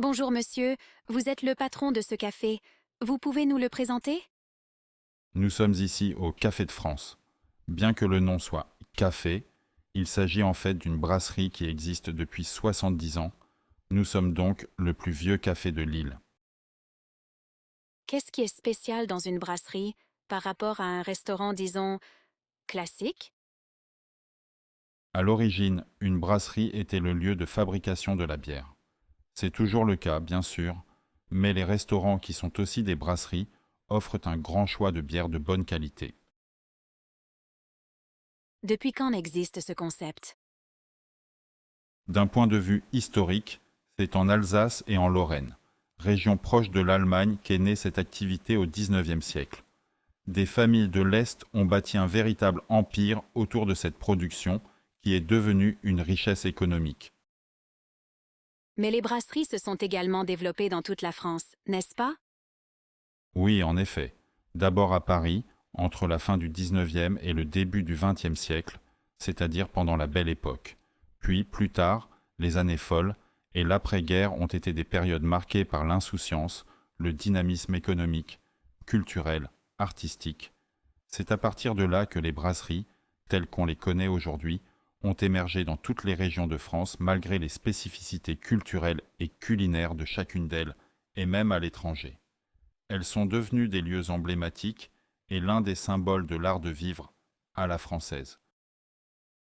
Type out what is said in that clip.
Bonjour monsieur, vous êtes le patron de ce café. Vous pouvez nous le présenter? Nous sommes ici au Café de France. Bien que le nom soit café, il s'agit en fait d'une brasserie qui existe depuis 70 ans. Nous sommes donc le plus vieux café de l'île. Qu'est-ce qui est spécial dans une brasserie par rapport à un restaurant, disons, classique? À l'origine, une brasserie était le lieu de fabrication de la bière. C'est toujours le cas, bien sûr, mais les restaurants qui sont aussi des brasseries offrent un grand choix de bières de bonne qualité. Depuis quand existe ce concept? D'un point de vue historique, c'est en Alsace et en Lorraine, région proche de l'Allemagne, qu'est née cette activité au XIXe siècle. Des familles de l'Est ont bâti un véritable empire autour de cette production qui est devenue une richesse économique. Mais les brasseries se sont également développées dans toute la France, n'est-ce pas? Oui, en effet. D'abord à Paris, entre la fin du XIXe et le début du XXe siècle, c'est-à-dire pendant la Belle Époque. Puis, plus tard, les années folles et l'après-guerre ont été des périodes marquées par l'insouciance, le dynamisme économique, culturel, artistique. C'est à partir de là que les brasseries, telles qu'on les connaît aujourd'hui, ont émergé dans toutes les régions de France malgré les spécificités culturelles et culinaires de chacune d'elles, et même à l'étranger. Elles sont devenues des lieux emblématiques et l'un des symboles de l'art de vivre à la française.